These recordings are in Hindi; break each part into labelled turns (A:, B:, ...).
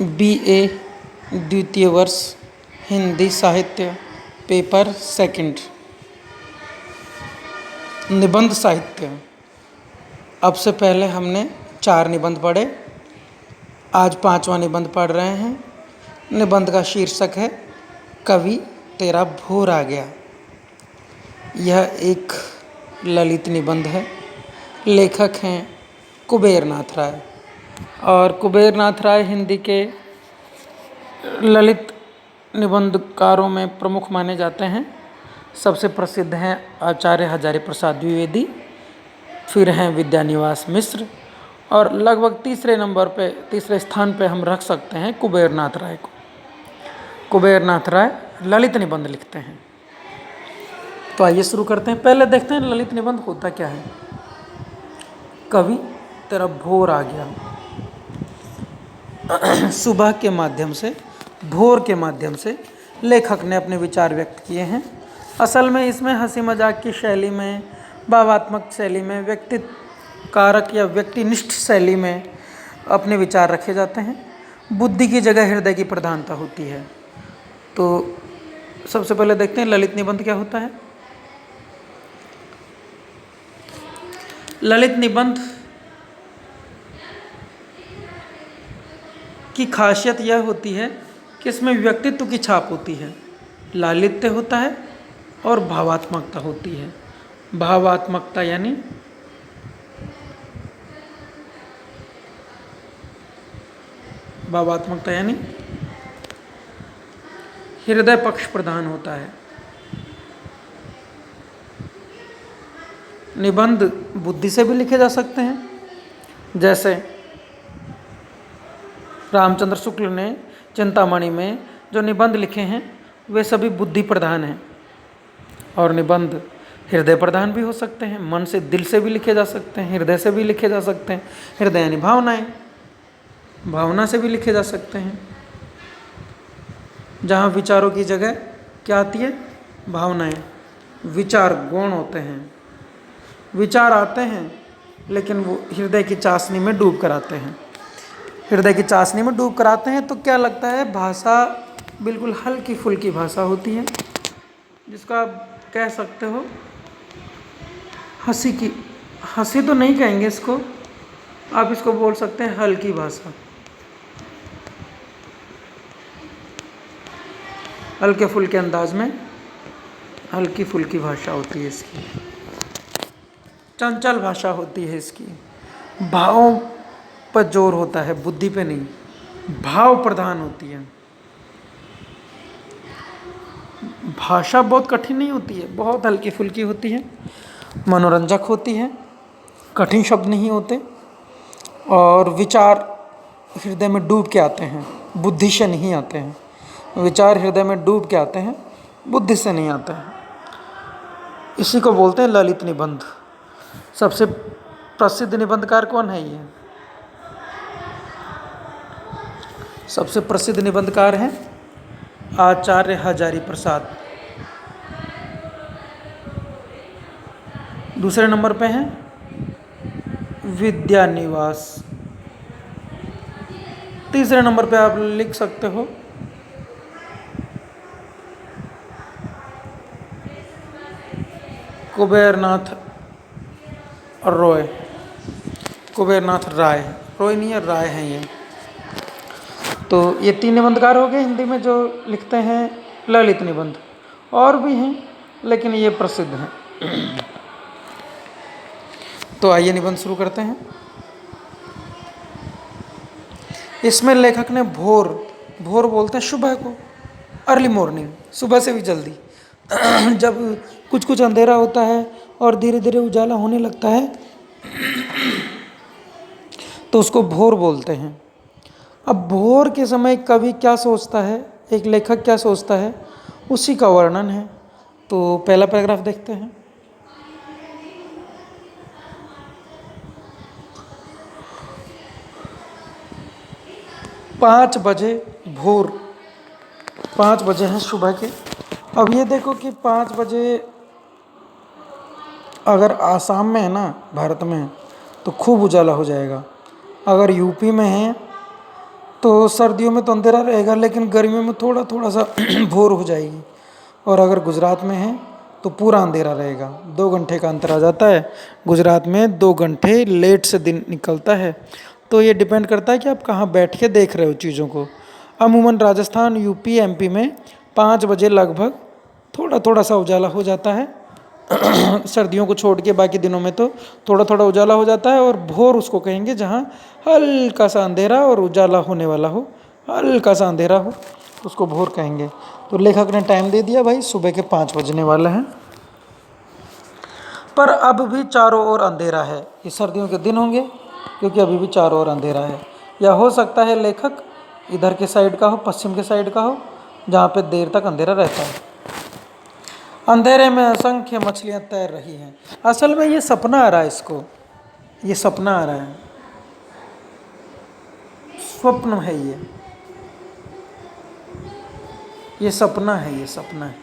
A: BA द्वितीय वर्ष हिंदी साहित्य पेपर सेकंड निबंध साहित्य। अब से पहले हमने 4 निबंध पढ़े, आज 5वां निबंध पढ़ रहे हैं। निबंध का शीर्षक है कवि तेरा भोर आ गया। यह एक ललित निबंध है। लेखक हैं कुबेर नाथ राय, और कुबेर नाथ राय हिंदी के ललित निबंधकारों में प्रमुख माने जाते हैं। सबसे प्रसिद्ध हैं आचार्य हजारी प्रसाद द्विवेदी, फिर हैं विद्यानिवास मिश्र, और लगभग तीसरे स्थान पे हम रख सकते हैं कुबेर नाथ राय को। कुबेर नाथ राय ललित निबंध लिखते हैं। तो आइए शुरू करते हैं। पहले देखते हैं ललित निबंध होता क्या है। कवि तेरा भोर आ गया। सुबह के माध्यम से, भोर के माध्यम से लेखक ने अपने विचार व्यक्त किए हैं। असल में इसमें हंसी मजाक की शैली में, भावात्मक शैली में, व्यक्तित्व कारक या व्यक्तिनिष्ठ शैली में अपने विचार रखे जाते हैं। बुद्धि की जगह हृदय की प्रधानता होती है। तो सबसे पहले देखते हैं ललित निबंध क्या होता है। ललित निबंध की खासियत यह होती है कि इसमें व्यक्तित्व की छाप होती है, लालित्य होता है और भावात्मकता होती है। भावात्मकता यानी हृदय पक्ष प्रधान होता है। निबंध बुद्धि से भी लिखे जा सकते हैं, जैसे रामचंद्र शुक्ल ने चिंतामणि में जो निबंध लिखे हैं वे सभी बुद्धि प्रधान हैं। और निबंध हृदय प्रधान भी हो सकते हैं, मन से, दिल से भी लिखे जा सकते हैं, हृदय से भी लिखे जा सकते हैं। हृदय यानी भावनाएं, भावना से भी लिखे जा सकते हैं। जहाँ विचारों की जगह क्या आती है, भावनाएं। विचार गौण होते हैं, विचार आते हैं लेकिन वो हृदय की चाशनी में डूब कर आते हैं। हृदय की चाशनी में डूब कर आते हैं तो क्या लगता है, भाषा बिल्कुल हल्की फुल्की भाषा होती है, जिसका आप कह सकते हो हंसी तो नहीं कहेंगे इसको, आप इसको बोल सकते हैं हल्की भाषा। हल्के फुल्के अंदाज में हल्की फुल्की भाषा होती है इसकी, चंचल भाषा होती है इसकी। भावों पर जोर होता है, बुद्धि पे नहीं, भाव प्रधान होती है। भाषा बहुत कठिन नहीं होती है, बहुत हल्की फुल्की होती है, मनोरंजक होती है, कठिन शब्द नहीं होते, और विचार हृदय में डूब के आते हैं, बुद्धि से नहीं आते हैं। विचार हृदय में डूब के आते हैं, बुद्धि से नहीं आते हैं। इसी को बोलते हैं ललित निबंध। सबसे प्रसिद्ध निबंधकार कौन है ये? सबसे प्रसिद्ध निबंधकार हैं आचार्य हजारी प्रसाद। दूसरे नंबर पे हैं विद्यानिवास। तीसरे नंबर पे आप लिख सकते हो कुबेरनाथ रॉय। कुबेरनाथ राय, रॉय नहीं है, राय हैं ये। तो ये 3 निबंधकार हो गए हिंदी में जो लिखते हैं ललित निबंध। और भी हैं लेकिन ये प्रसिद्ध हैं। तो आइए निबंध शुरू करते हैं। इसमें लेखक ने भोर बोलते हैं सुबह को, अर्ली मॉर्निंग, सुबह से भी जल्दी जब कुछ अंधेरा होता है और धीरे धीरे उजाला होने लगता है तो उसको भोर बोलते हैं। अब भोर के समय कवि क्या सोचता है, एक लेखक क्या सोचता है, उसी का वर्णन है। तो पहला पैराग्राफ देखते हैं। पाँच बजे भोर, 5 बजे हैं सुबह के। अब ये देखो कि 5 बजे अगर आसाम में है ना, भारत में, तो खूब उजाला हो जाएगा। अगर यूपी में है तो सर्दियों में तो अंधेरा रहेगा, लेकिन गर्मियों में थोड़ा थोड़ा सा भोर हो जाएगी। और अगर गुजरात में है तो पूरा अंधेरा रहेगा, 2 घंटे का अंतर आ जाता है। गुजरात में 2 घंटे लेट से दिन निकलता है। तो ये डिपेंड करता है कि आप कहाँ बैठ के देख रहे हो चीज़ों को। अमूमन राजस्थान, यूपी, एमपी में 5 बजे लगभग थोड़ा थोड़ा सा उजाला हो जाता है। सर्दियों को छोड़ के बाकी दिनों में तो थोड़ा थोड़ा उजाला हो जाता है। और भोर उसको कहेंगे जहाँ हल्का सा अंधेरा और उजाला होने वाला हो, हल्का सा अंधेरा हो, तो उसको भोर कहेंगे। तो लेखक ने टाइम दे दिया भाई, सुबह के 5 बजने वाले हैं। पर अब भी चारों ओर अंधेरा है। ये सर्दियों के दिन होंगे क्योंकि अभी भी चारों ओर अंधेरा है। या हो सकता है लेखक इधर के साइड का हो, पश्चिम के साइड का हो, जहाँ पे देर तक अंधेरा रहता है। अंधेरे में असंख्य मछलियाँ तैर रही हैं। असल में ये सपना आ रहा है इसको, ये सपना आ रहा है, स्वप्न है ये सपना है, ये सपना है।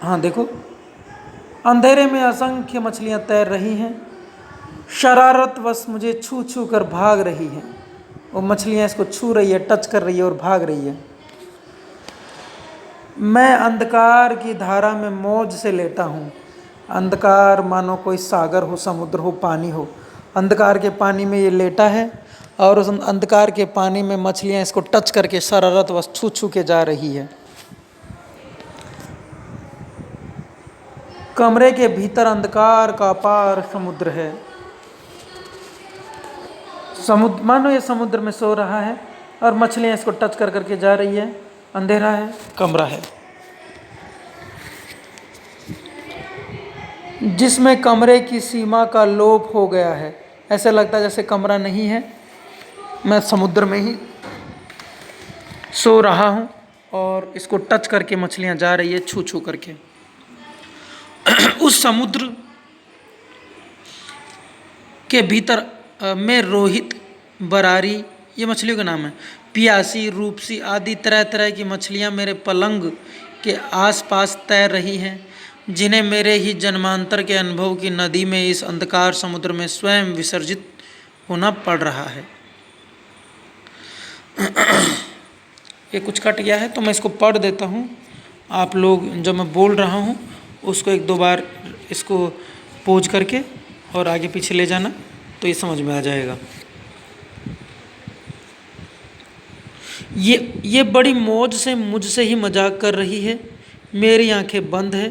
A: हाँ देखो, अंधेरे में असंख्य मछलियाँ तैर रही हैं, शरारतवश मुझे छू छू कर भाग रही हैं। वो मछलियाँ इसको छू रही है, टच कर रही है और भाग रही है। मैं अंधकार की धारा में मौज से लेटा हूँ। अंधकार मानो कोई सागर हो, समुद्र हो, पानी हो। अंधकार के पानी में ये लेटा है और उस अंधकार के पानी में मछलियाँ इसको टच करके शरारतवश छू छू के जा रही है। कमरे के भीतर अंधकार का अपार समुद्र है। समुद्र मानो ये समुद्र में सो रहा है और मछलियाँ इसको टच कर करके जा रही है। अंधेरा है, कमरा है, जिसमें कमरे की सीमा का लोप हो गया है। ऐसा लगता है जैसे कमरा नहीं है, मैं समुद्र में ही सो रहा हूँ और इसको टच करके मछलियाँ जा रही है, छू छू करके। उस समुद्र के भीतर में रोहित, बरारी, ये मछलियों का नाम है, पियासी, रूपसी आदि तरह तरह की मछलियाँ मेरे पलंग के आसपास तैर रही हैं, जिन्हें मेरे ही जन्मांतर के अनुभव की नदी में, इस अंधकार समुद्र में स्वयं विसर्जित होना पड़ रहा है। ये कुछ कट गया है तो मैं इसको पढ़ देता हूँ। आप लोग जब मैं बोल रहा हूँ उसको 1-2 बार इसको पोज करके और आगे पीछे ले जाना, तो ये समझ में आ जाएगा। ये बड़ी मौज से मुझसे ही मजाक कर रही है। मेरी आंखें बंद है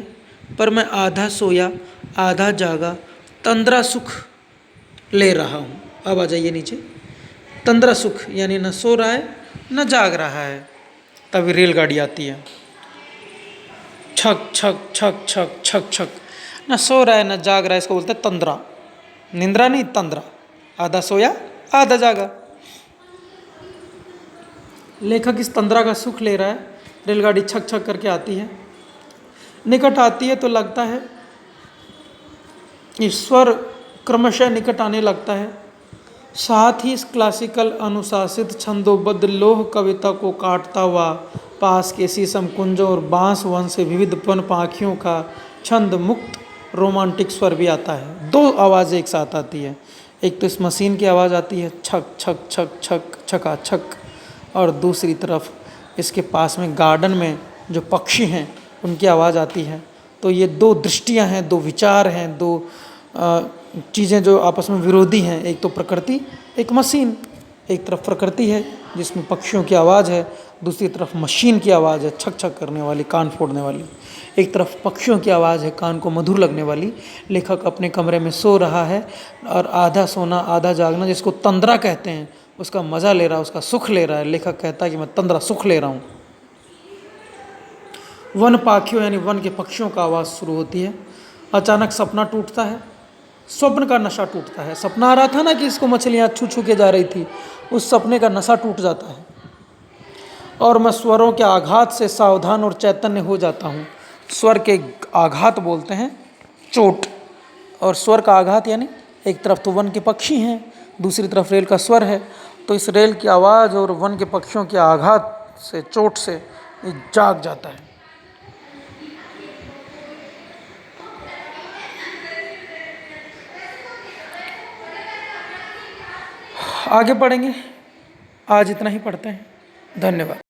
A: पर मैं आधा सोया आधा जागा तंद्रा सुख ले रहा हूँ। अब आ जाइए नीचे। तंद्रा सुख यानी न सो रहा है न जाग रहा है। तभी रेलगाड़ी आती है, छक छक छक छक छक छक। न सो रहा है न जाग रहा है, इसको बोलते हैं तंद्रा। निंद्रा नहीं, तंद्रा। आधा सोया आधा जागा। लेखक इस तंद्रा का सुख ले रहा है। रेलगाड़ी छक छक करके आती है, निकट आती है तो लगता है ईश्वर क्रमशः निकट आने लगता है। साथ ही इस क्लासिकल अनुशासित छंदोबद्ध लोह कविता को काटता हुआ पास के शीशम कुंजों और बांस वन से विविध पन पाखियों का छंद मुक्त रोमांटिक स्वर भी आता है। 2 आवाज़ें एक साथ आती है। एक तो इस मशीन की आवाज़ आती है, छक छक छक छक छका छक, और दूसरी तरफ इसके पास में गार्डन में जो पक्षी हैं उनकी आवाज़ आती है। तो ये 2 दृष्टियाँ हैं, 2 विचार हैं, 2 चीज़ें जो आपस में विरोधी हैं। एक तो प्रकृति, एक मशीन। एक तरफ प्रकृति है जिसमें पक्षियों की आवाज़ है, दूसरी तरफ मशीन की आवाज़ है, छक छक करने वाली, कान फोड़ने वाली। एक तरफ पक्षियों की आवाज़ है, कान को मधुर लगने वाली। लेखक अपने कमरे में सो रहा है और आधा सोना आधा जागना, जिसको तंद्रा कहते हैं, उसका मज़ा ले रहा है, उसका सुख ले रहा है। लेखक कहता है कि मैं तंद्रा सुख ले रहा हूँ। वन पाखियों यानी वन के पक्षियों का आवाज़ शुरू होती है। अचानक सपना टूटता है, स्वप्न का नशा टूटता है। सपना आ रहा था ना कि इसको मछलियाँ छू छू के जा रही थी, उस सपने का नशा टूट जाता है और मैं स्वरों के आघात से सावधान और चैतन्य हो जाता हूँ। स्वर के आघात बोलते हैं चोट, और स्वर का आघात यानी एक तरफ तो वन के पक्षी हैं, दूसरी तरफ रेल का स्वर है। तो इस रेल की आवाज़ और वन के पक्षियों के आघात से, चोट से ये जाग जाता है। आगे पढ़ेंगे। आज इतना ही पढ़ते हैं। धन्यवाद।